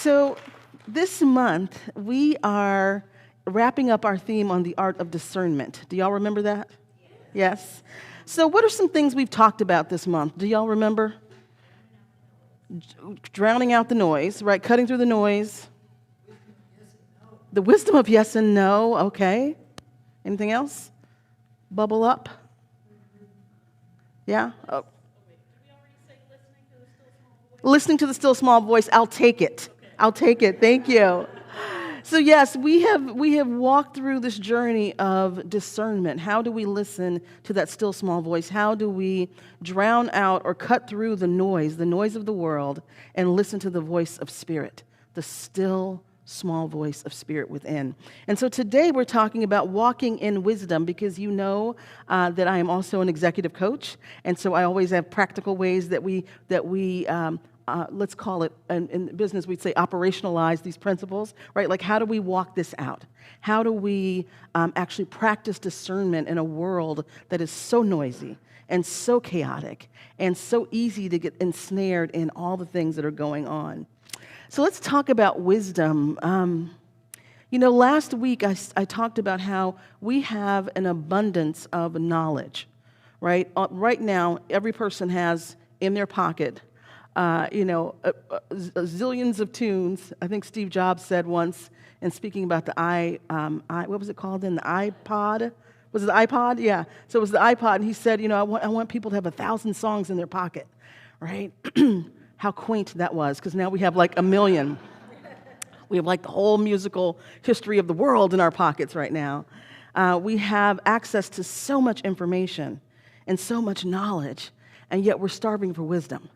So this month, we are wrapping up our theme on the art of discernment. Do y'all remember that? Yes? So what are some things we've talked about this month? Do y'all remember? Drowning out the noise, right? Cutting through the noise. The wisdom of yes and no, okay. Anything else? Bubble up? Yeah? Oh. Listening to the still small voice, I'll take it. I'll take it. Thank you. So yes, we have walked through this journey of discernment. How do we listen to that still small voice? How do we drown out or cut through the noise of the world, and listen to the voice of spirit, the still small voice of spirit within? And so today we're talking about walking in wisdom, because you know that I am also an executive coach, and so I always have practical ways that we let's call it, in business we'd say operationalize these principles, right? Like, how do we walk this out? How do we actually practice discernment in a world that is so noisy and so chaotic and so easy to get ensnared in all the things that are going on? So let's talk about wisdom. Last week I talked about how we have an abundance of knowledge, right? Right now, every person has in their pocket zillions of tunes. I think Steve Jobs said once, in speaking about the what was it called then? The iPod? Was it the iPod? Yeah. So it was the iPod, and he said, I want people to have 1,000 songs in their pocket, right? How quaint that was, because now we have like 1 million. We have like the whole musical history of the world in our pockets right now. We have access to so much information and so much knowledge, and yet we're starving for wisdom.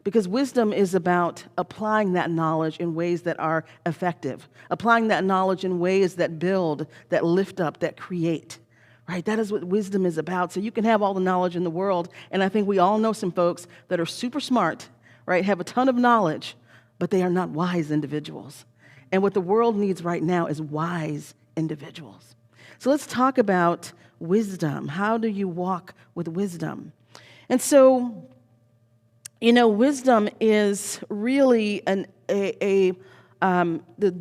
Because wisdom is about applying that knowledge in ways that are effective, applying that knowledge in ways that build, that lift up, that create, right? That is what wisdom is about. So you can have all the knowledge in the world, and I think we all know some folks that are super smart, right, have a ton of knowledge, but they are not wise individuals. And what the world needs right now is wise individuals. So let's talk about wisdom. How do you walk with wisdom? And so, wisdom is really the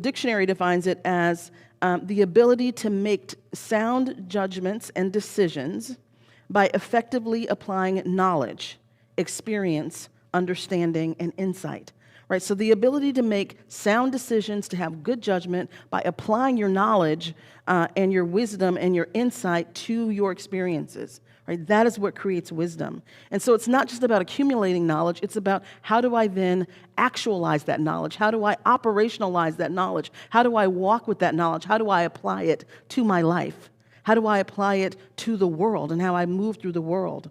dictionary defines it as the ability to make sound judgments and decisions by effectively applying knowledge, experience, understanding, and insight. Right? So the ability to make sound decisions, to have good judgment by applying your knowledge and your wisdom and your insight to your experiences. Right? That is what creates wisdom. And so it's not just about accumulating knowledge, it's about how do I then actualize that knowledge? How do I operationalize that knowledge? How do I walk with that knowledge? How do I apply it to my life? How do I apply it to the world and how I move through the world?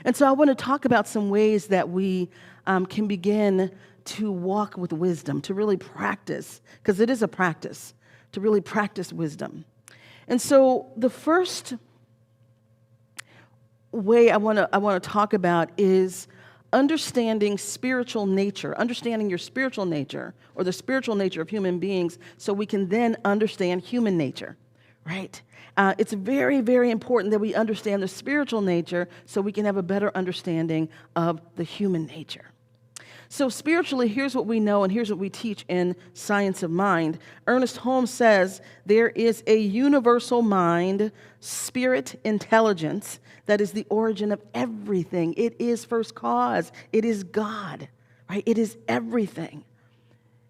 And so I want to talk about some ways that we can begin to walk with wisdom, to really practice, because it is a practice, to really practice wisdom. And so the first way I want to talk about is understanding spiritual nature, understanding your spiritual nature or the spiritual nature of human beings, so we can then understand human nature, right? It's very, very important that we understand the spiritual nature so we can have a better understanding of the human nature. So spiritually, here's what we know and here's what we teach in Science of Mind. Ernest Holmes says there is a universal mind, spirit, intelligence that is the origin of everything. It is first cause. It is God, right? It is everything.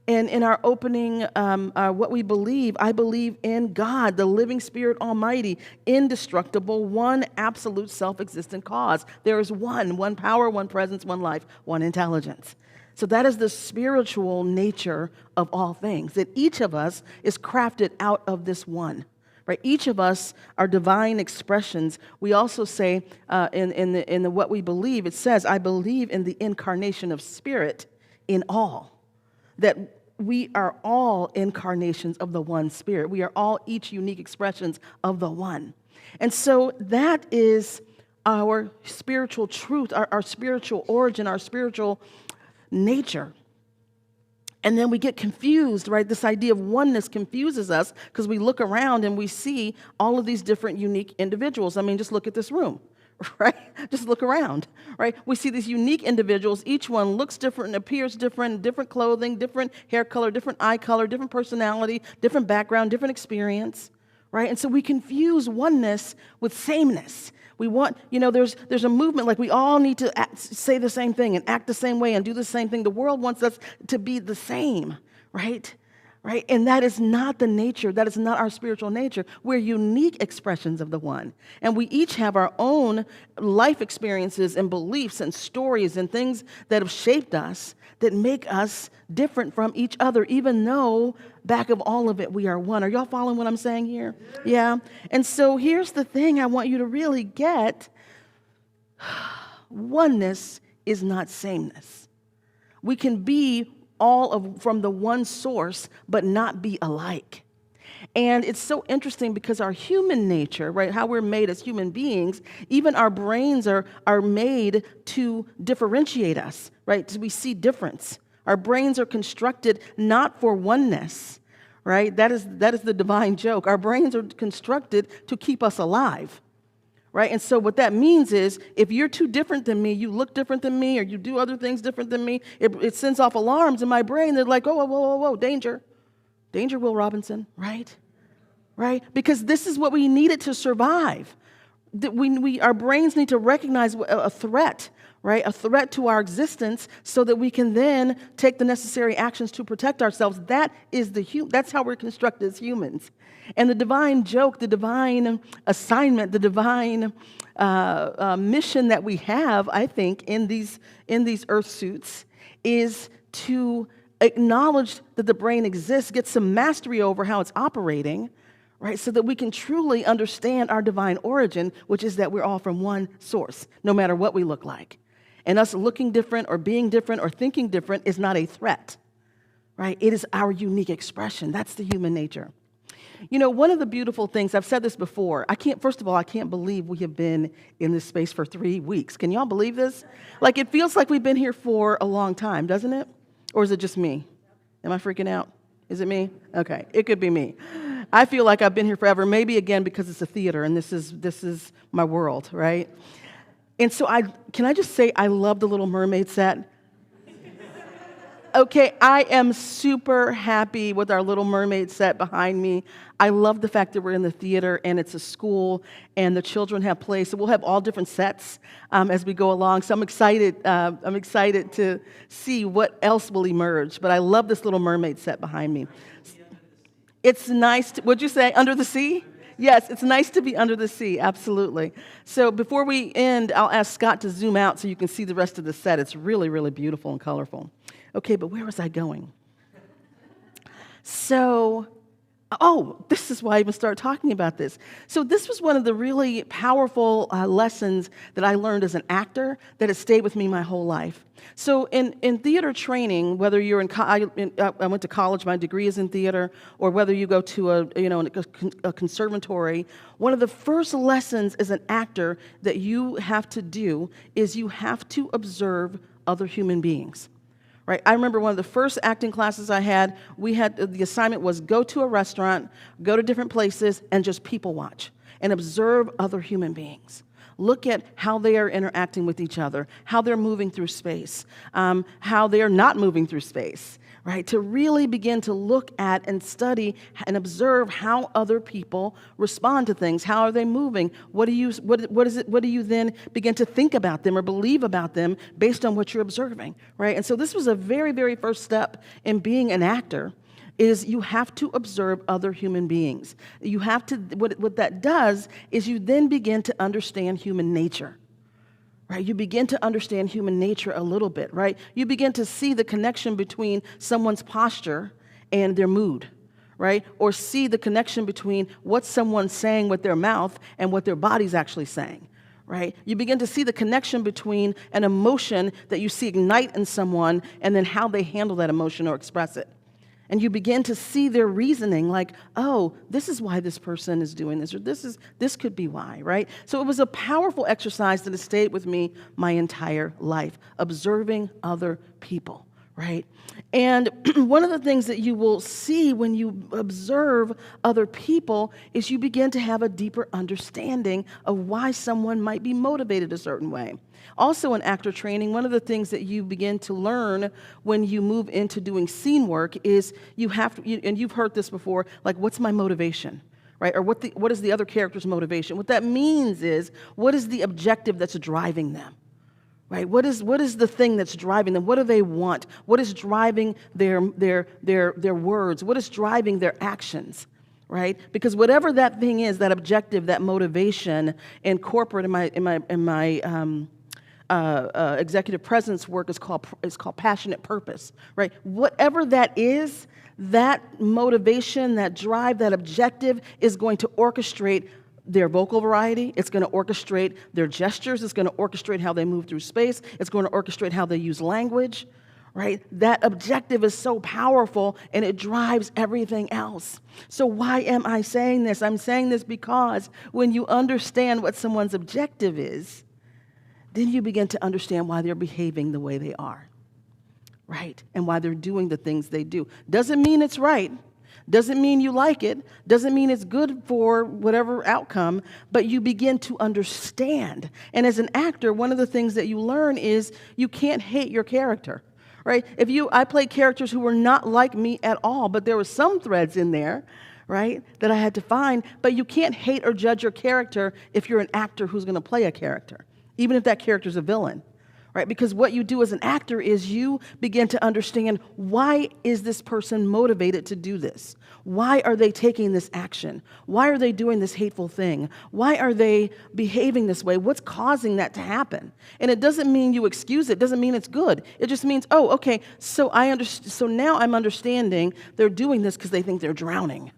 And in our opening, what we believe, I believe in God, the living Spirit Almighty, indestructible, one absolute self-existent cause. There is one power, one presence, one life, one intelligence. So that is the spiritual nature of all things, that each of us is crafted out of this one, right? Each of us are divine expressions. We also say in the what we believe, it says, I believe in the incarnation of spirit in all, that we are all incarnations of the one Spirit. We are all each unique expressions of the one. And so that is our spiritual truth, our spiritual origin, our spiritual nature. And then we get confused, right? This idea of oneness confuses us because we look around and we see all of these different unique individuals. I mean, just look at this room, right? Just look around, right? We see these unique individuals. Each one looks different, appears different, different clothing, different hair color, different eye color, different personality, different background, different experience, right? And so we confuse oneness with sameness. We want, there's a movement like we all need to say the same thing and act the same way and do the same thing. The world wants us to be the same, right? Right? And that is not the nature. That is not our spiritual nature. We're unique expressions of the one. And we each have our own life experiences and beliefs and stories and things that have shaped us that make us different from each other, even though back of all of it, we are one. Are y'all following what I'm saying here? Yeah. And so here's the thing I want you to really get. Oneness is not sameness. We can be from the one source, but not be alike. And it's so interesting because our human nature, right, how we're made as human beings, even our brains are made to differentiate us, right, so we see difference. Our brains are constructed not for oneness, right? That is the divine joke. Our brains are constructed to keep us alive. Right? And so what that means is if you're too different than me, you look different than me, or you do other things different than me, it sends off alarms in my brain. They're like, oh, whoa, danger. Danger, Will Robinson, right? Right? Because this is what we needed to survive. Our brains need to recognize a threat, right? A threat to our existence so that we can then take the necessary actions to protect ourselves. That's how we're constructed as humans. And the divine joke, the divine assignment, the divine mission that we have, I think, in these earth suits is to acknowledge that the brain exists, get some mastery over how it's operating, right, so that we can truly understand our divine origin, which is that we're all from one source, no matter what we look like. And us looking different or being different or thinking different is not a threat, right? It is our unique expression. That's the human nature. One of the beautiful things, I've said this before, I can't believe we have been in this space for 3 weeks. Can y'all believe this? Like, it feels like we've been here for a long time, doesn't it? Or is it just me? Am I freaking out? Is it me? Okay, it could be me. I feel like I've been here forever, maybe again because it's a theater and this is my world, right? And so can I just say I love the Little Mermaid set? Okay, I am super happy with our Little Mermaid set behind me. I love the fact that we're in the theater and it's a school and the children have plays. So we'll have all different sets as we go along. So I'm excited to see what else will emerge. But I love this Little Mermaid set behind me. It's nice. What'd you say? Under the sea? Yes, it's nice to be under the sea, absolutely. So before we end, I'll ask Scott to zoom out so you can see the rest of the set. It's really, really beautiful and colorful. Okay, but where was I going? So, this is why I even started talking about this. So this was one of the really powerful lessons that I learned as an actor that has stayed with me my whole life. So in theater training, whether you're I went to college, my degree is in theater, or whether you go to a conservatory, one of the first lessons as an actor that you have to do is you have to observe other human beings. Right? I remember one of the first acting classes I had, the assignment was go to a restaurant, go to different places, and just people watch and observe other human beings. Look at how they are interacting with each other, how they're moving through space, how they are not moving through space, right? To really begin to look at and study and observe how other people respond to things. How are they moving? What do you then begin to think about them or believe about them based on what you're observing, right? And so this was a very, very first step in being an actor. Is you have to observe other human beings. You have to, what that does is you then begin to understand human nature, right? You begin to understand human nature a little bit, right? You begin to see the connection between someone's posture and their mood, right? Or see the connection between what someone's saying with their mouth and what their body's actually saying, right? You begin to see the connection between an emotion that you see ignite in someone and then how they handle that emotion or express it. And you begin to see their reasoning like, oh, this is why this person is doing this, or this could be why, right? So it was a powerful exercise that has stayed with me my entire life, observing other people, right? And one of the things that you will see when you observe other people is you begin to have a deeper understanding of why someone might be motivated a certain way. Also in actor training, one of the things that you begin to learn when you move into doing scene work is you have to, and you've heard this before, like, what's my motivation? Right? Or what is the other character's motivation? What that means is, what is the objective that's driving them? Right? What is the thing that's driving them? What do they want? What is driving their words? What is driving their actions? Right? Because whatever that thing is, that objective, that motivation, in corporate, in my executive presence work is called passionate purpose. Right? Whatever that is, that motivation, that drive, that objective is going to orchestrate their vocal variety. It's going to orchestrate their gestures. It's going to orchestrate how they move through space. It's going to orchestrate how they use language, right? That objective is so powerful, and it drives everything else. So why am I saying this? I'm saying this because when you understand what someone's objective is, then you begin to understand why they're behaving the way they are, right? And why they're doing the things they do. Doesn't mean it's right. Doesn't mean you like it. Doesn't mean it's good for whatever outcome, but you begin to understand. And as an actor, one of the things that you learn is you can't hate your character, right? I played characters who were not like me at all, but there were some threads in there, right, that I had to find. But you can't hate or judge your character if you're an actor who's going to play a character, even if that character's a villain. Right? Because what you do as an actor is you begin to understand, why is this person motivated to do this? Why are they taking this action? Why are they doing this hateful thing? Why are they behaving this way? What's causing that to happen? And it doesn't mean you excuse it. It doesn't mean it's good. It just means, oh, okay, so now I'm understanding they're doing this because they think they're drowning.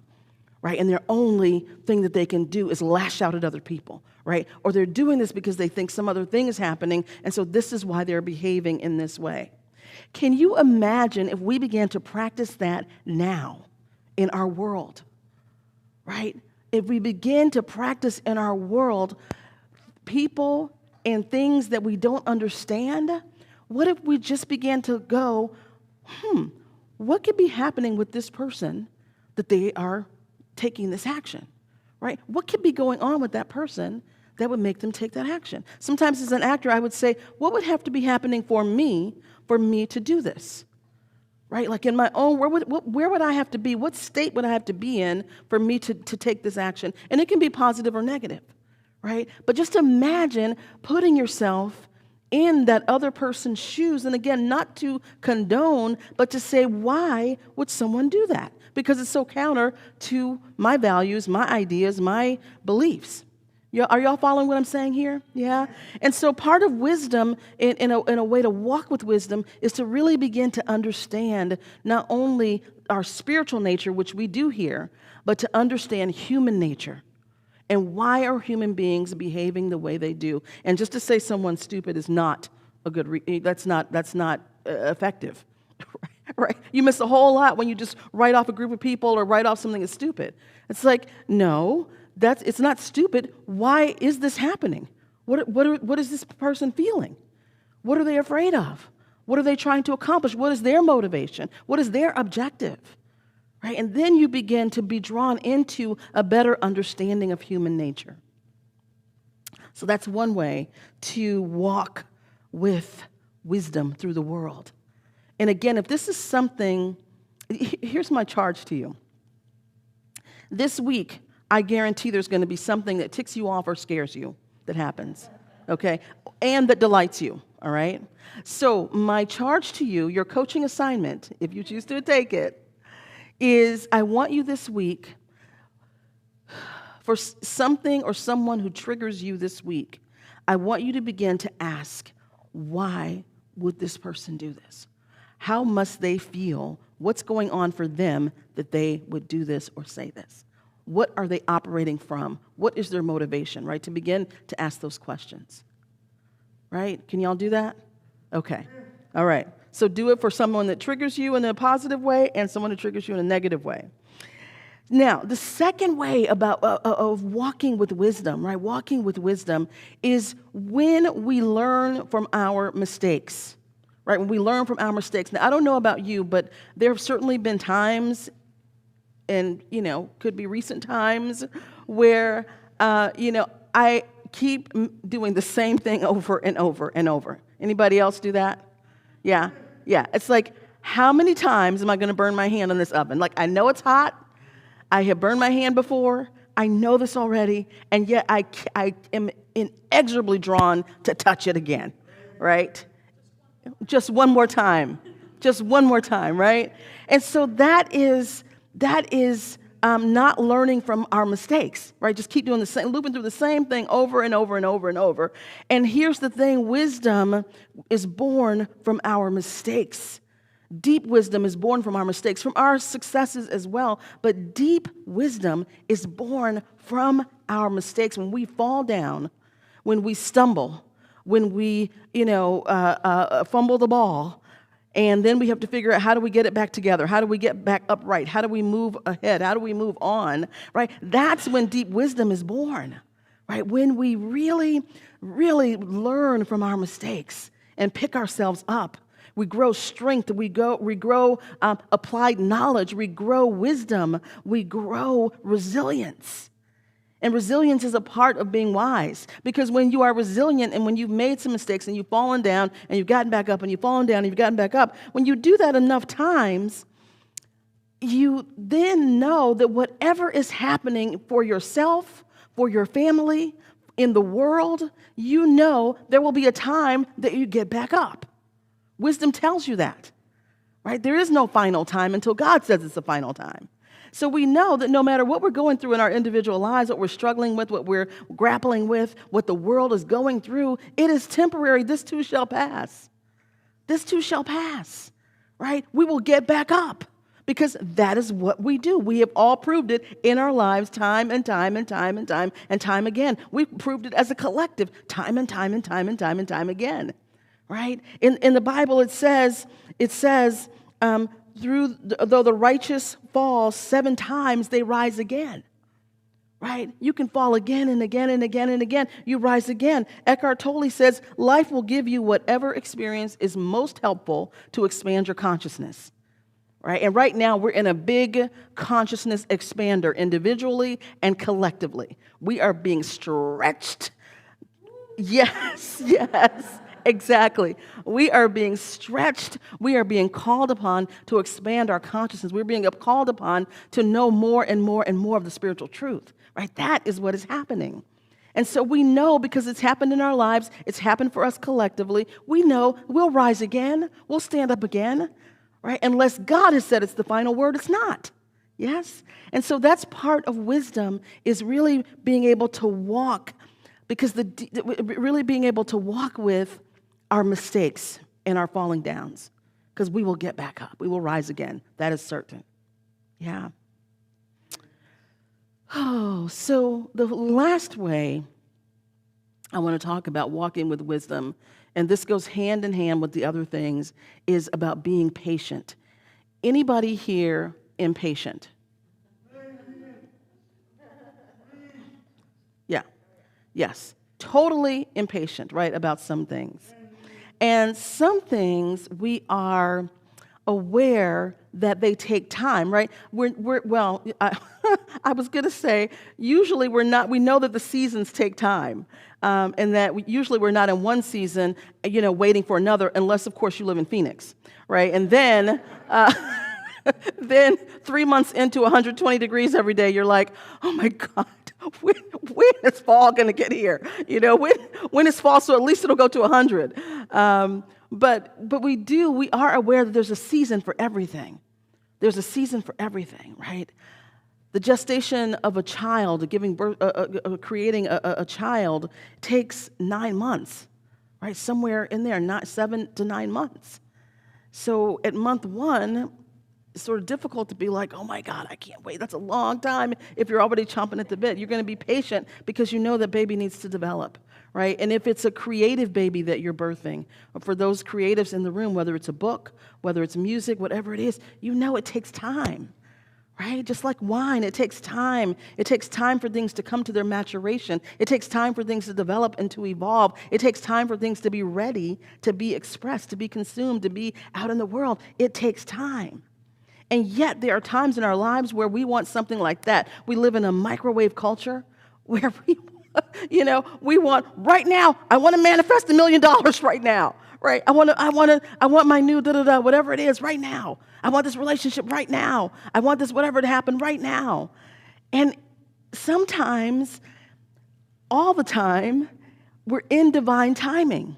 Right? And their only thing that they can do is lash out at other people, right? Or they're doing this because they think some other thing is happening, and so this is why they're behaving in this way. Can you imagine if we began to practice that now in our world, right? If we begin to practice in our world people and things that we don't understand, what if we just began to go, what could be happening with this person that they are taking this action, right? What could be going on with that person that would make them take that action? Sometimes as an actor, I would say, what would have to be happening for me to do this, right? Like in my own, where would I have to be? What state would I have to be in for me to take this action? And it can be positive or negative, right? But just imagine putting yourself in that other person's shoes, and again, not to condone, but to say, why would someone do that? Because it's so counter to my values, my ideas, my beliefs. Are y'all following what I'm saying here? Yeah? And so part of wisdom, in a way to walk with wisdom, is to really begin to understand not only our spiritual nature, which we do here, but to understand human nature. And why are human beings behaving the way they do? And just to say someone's stupid is not a good, that's not effective. Right? You miss a whole lot when you just write off a group of people or write off something as stupid. It's like, no, it's not stupid. Why is this happening? What is this person feeling? What are they afraid of? What are they trying to accomplish? What is their motivation? What is their objective? Right? And then you begin to be drawn into a better understanding of human nature. So that's one way to walk with wisdom through the world. And again, if this is something, here's my charge to you. This week, I guarantee there's going to be something that ticks you off or scares you that happens, okay? And that delights you, all right? So my charge to you, your coaching assignment, if you choose to take it, is I want you this week, for something or someone who triggers you this week, I want you to begin to ask, why would this person do this? How must they feel? What's going on for them that they would do this or say this? What are they operating from? What is their motivation, right? To begin to ask those questions, right? Can y'all do that? Okay. All right. So do it for someone that triggers you in a positive way and someone that triggers you in a negative way. Now, the second way of walking with wisdom, right? Walking with wisdom is when we learn from our mistakes. right? When we learn from our mistakes. Now, I don't know about you, but there have certainly been times, and, could be recent times, where, I keep doing the same thing over and over and over. Anybody else do that? Yeah. It's like, how many times am I going to burn my hand on this oven? Like, I know it's hot. I have burned my hand before. I know this already. And yet I am inexorably drawn to touch it again, right? Just one more time. Just one more time, right? And so that is not learning from our mistakes, right? Just keep doing the same, looping through the same thing over and over and over and over. And here's the thing, wisdom is born from our mistakes. Deep wisdom is born from our mistakes, from our successes as well. But deep wisdom is born from our mistakes. When we fall down, when we stumble, when we, fumble the ball, and then we have to figure out, how do we get it back together? How do we get back upright? How do we move ahead? How do we move on, right? That's when deep wisdom is born, right? When we really, really learn from our mistakes and pick ourselves up. We grow strength, we grow applied knowledge, we grow wisdom, we grow resilience. And resilience is a part of being wise, because when you are resilient and when you've made some mistakes and you've fallen down and you've gotten back up and you've fallen down and you've gotten back up, when you do that enough times, you then know that whatever is happening for yourself, for your family, in the world, you know there will be a time that you get back up. Wisdom tells you that, right? There is no final time until God says it's the final time. So we know that no matter what we're going through in our individual lives, what we're struggling with, what we're grappling with, what the world is going through, it is temporary. This too shall pass. This too shall pass, right? We will get back up, because that is what we do. We have all proved it in our lives time and time and time and time and time again. We've proved it as a collective time and time and time and time and time again. Right? In the Bible, it says, though the righteous fall 7 times, they rise again. Right? You can fall again and again and again and again. You rise again. Eckhart Tolle says, life will give you whatever experience is most helpful to expand your consciousness. Right? And right now, we're in a big consciousness expander, individually and collectively. We are being stretched. Yes. Exactly. We are being stretched. We are being called upon to expand our consciousness. We're being called upon to know more and more and more of the spiritual truth, right? That is what is happening. And so we know, because it's happened in our lives, it's happened for us collectively, we know we'll rise again, we'll stand up again, right? Unless God has said it's the final word, it's not. Yes? And so that's part of wisdom, is really being able to walk, because really being able to walk with our mistakes and our falling downs, because we will get back up. We will rise again. That is certain. Yeah. Oh, so the last way I want to talk about walking with wisdom, and this goes hand in hand with the other things, is about being patient. Anybody here impatient? Yeah. Yes. Totally impatient, right, about some things. And some things we are aware that they take time, right? I was going to say, usually we're not, we know that the seasons take time, and that usually we're not in one season, waiting for another, unless, of course, you live in Phoenix, right? And then, then 3 months into 120 degrees every day, you're like, oh my God, when is fall going to get here? When is fall? So at least it'll go to 100. But we are aware that there's a season for everything. There's a season for everything, right? The gestation of a child, giving birth, creating a child, takes 9 months, right? Somewhere in there, not 7 to 9 months. So at month 1, it's sort of difficult to be like, oh my God, I can't wait. That's a long time. If you're already chomping at the bit, you're going to be patient, because you know that baby needs to develop, right? And if it's a creative baby that you're birthing, or for those creatives in the room, whether it's a book, whether it's music, whatever it is, you know it takes time, right? Just like wine, it takes time. It takes time for things to come to their maturation. It takes time for things to develop and to evolve. It takes time for things to be ready, to be expressed, to be consumed, to be out in the world. It takes time. And yet there are times in our lives where we want something like that. We live in a microwave culture where we want right now. I want to manifest $1 million right now, right? I want my new da-da-da, whatever it is right now. I want this relationship right now. I want this whatever to happen right now. And sometimes, all the time, we're in divine timing.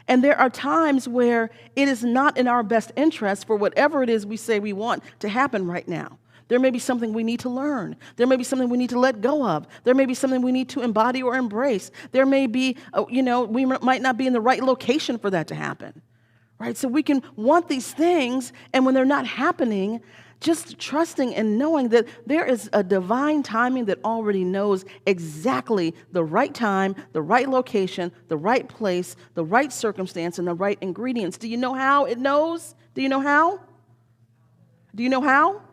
And there are times where it is not in our best interest for whatever it is we say we want to happen right now. There may be something we need to learn. There may be something we need to let go of. There may be something we need to embody or embrace. There may be, we might not be in the right location for that to happen, right? So we can want these things, and when they're not happening, just trusting and knowing that there is a divine timing that already knows exactly the right time, the right location, the right place, the right circumstance, and the right ingredients. Do you know how it knows? Do you know how? Do you know how?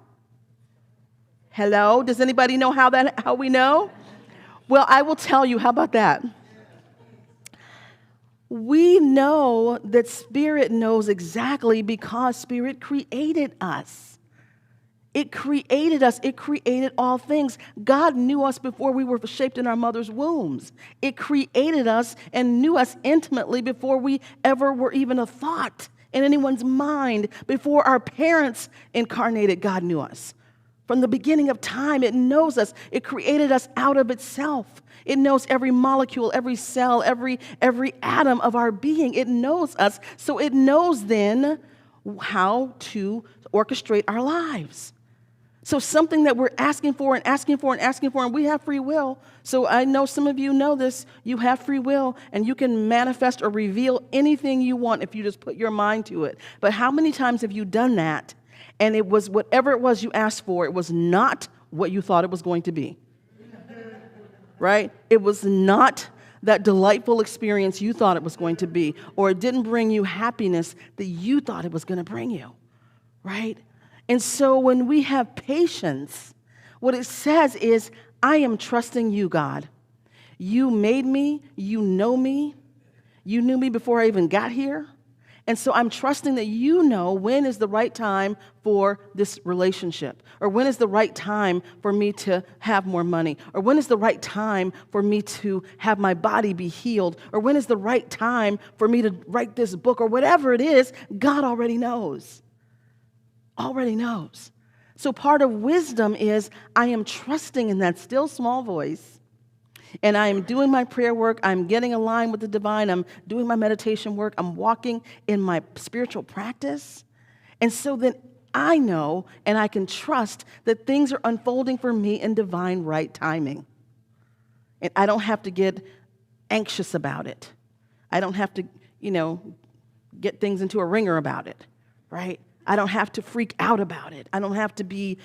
Hello? Does anybody know how we know? Well, I will tell you. How about that? We know that Spirit knows exactly because Spirit created us. It created us. It created all things. God knew us before we were shaped in our mother's wombs. It created us and knew us intimately before we ever were even a thought in anyone's mind. Before our parents incarnated, God knew us. From the beginning of time, it knows us. It created us out of itself. It knows every molecule, every cell, every atom of our being. It knows us. So it knows then how to orchestrate our lives. So something that we're asking for and asking for and asking for, and we have free will. So I know some of you know this. You have free will, and you can manifest or reveal anything you want if you just put your mind to it. But how many times have you done that? And it was whatever it was you asked for, it was not what you thought it was going to be, right? It was not that delightful experience you thought it was going to be, or it didn't bring you happiness that you thought it was going to bring you, right? And so when we have patience, what it says is, I am trusting you, God. You made me, you know me, you knew me before I even got here. And so I'm trusting that you know when is the right time for this relationship, or when is the right time for me to have more money, or when is the right time for me to have my body be healed, or when is the right time for me to write this book, or whatever it is. God already knows. Already knows. So part of wisdom is I am trusting in that still small voice. And I am doing my prayer work. I'm getting aligned with the divine. I'm doing my meditation work. I'm walking in my spiritual practice. And so then I know and I can trust that things are unfolding for me in divine right timing. And I don't have to get anxious about it. I don't have to, get things into a ringer about it, right? I don't have to freak out about it. I don't have to be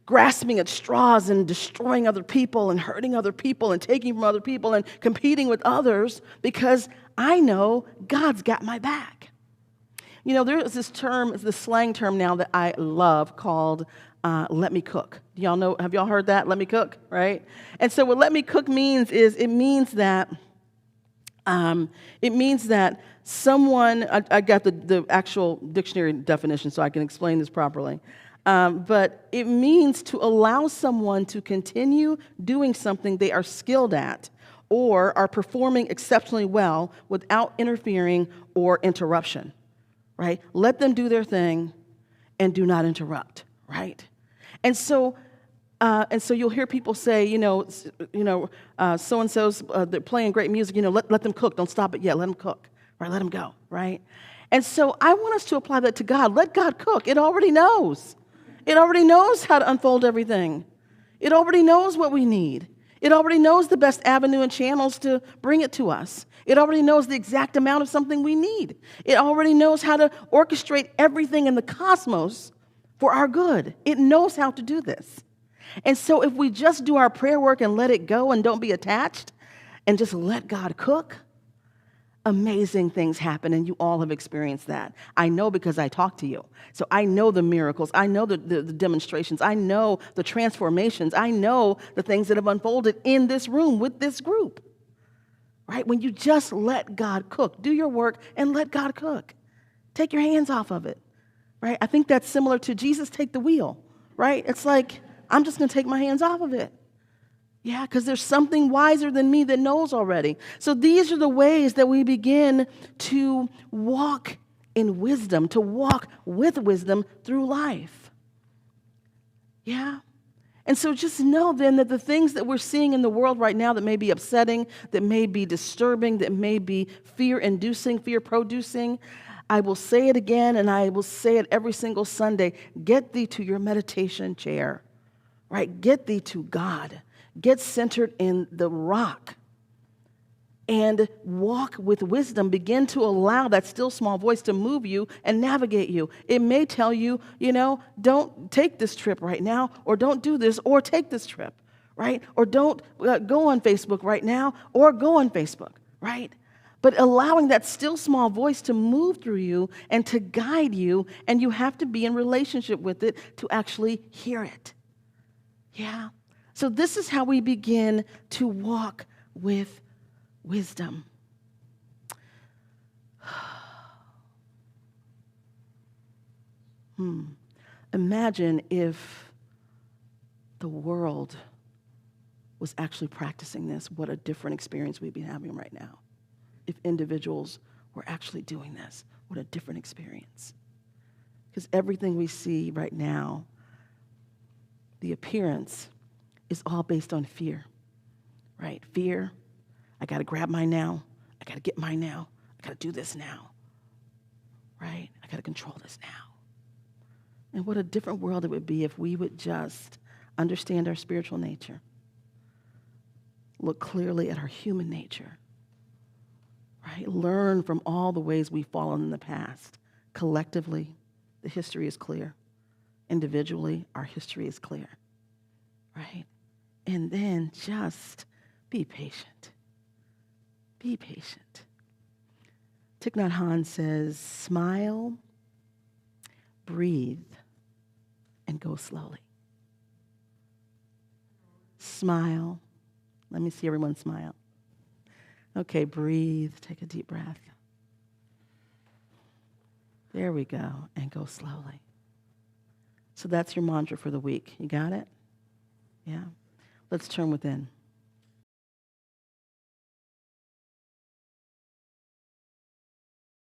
grasping at straws and destroying other people and hurting other people and taking from other people and competing with others, because I know God's got my back. There is this term, it's the slang term now that I love called let me cook. Do y'all know, have y'all heard that? Let me cook, right? And so what let me cook means is it means that someone, I got the actual dictionary definition so I can explain this properly, but it means to allow someone to continue doing something they are skilled at or are performing exceptionally well without interfering or interruption, right? Let them do their thing and do not interrupt, right? And so you'll hear people say, so-and-so's, they're playing great music, let them cook. Don't stop it yet. Let them cook, right? Let them go, right? And so I want us to apply that to God. Let God cook. It already knows. It already knows how to unfold everything. It already knows what we need. It already knows the best avenue and channels to bring it to us. It already knows the exact amount of something we need. It already knows how to orchestrate everything in the cosmos for our good. It knows how to do this. And so if we just do our prayer work and let it go and don't be attached and just let God cook, amazing things happen, and you all have experienced that. I know because I talk to you. So I know the miracles. I know the demonstrations. I know the transformations. I know the things that have unfolded in this room with this group, right? When you just let God cook, do your work and let God cook. Take your hands off of it, right? I think that's similar to Jesus take the wheel, right? It's like, I'm just going to take my hands off of it. Yeah, because there's something wiser than me that knows already. So these are the ways that we begin to walk in wisdom, to walk with wisdom through life. Yeah? And so just know then that the things that we're seeing in the world right now that may be upsetting, that may be disturbing, that may be fear-inducing, fear-producing, I will say it again and I will say it every single Sunday, get thee to your meditation chair, right? Get thee to God. Get centered in the rock and walk with wisdom. Begin to allow that still small voice to move you and navigate you. It may tell you, don't take this trip right now, or don't do this, or take this trip, right? Or don't go on Facebook right now, or go on Facebook, right? But allowing that still small voice to move through you and to guide you, and you have to be in relationship with it to actually hear it. Yeah? So this is how we begin to walk with wisdom. Imagine if the world was actually practicing this, what a different experience we'd be having right now. If individuals were actually doing this, what a different experience. Because everything we see right now, the appearance, is all based on fear, right? Fear, I got to grab mine now. I got to get mine now. I got to do this now, right? I got to control this now. And what a different world it would be if we would just understand our spiritual nature, look clearly at our human nature, right? Learn from all the ways we've fallen in the past. Collectively, the history is clear. Individually, our history is clear, right? And then just be patient. Be patient. Thich Nhat Hanh says, smile, breathe, and go slowly. Smile. Let me see everyone smile. Okay, breathe. Take a deep breath. There we go. And go slowly. So that's your mantra for the week. You got it? Yeah. Let's turn within.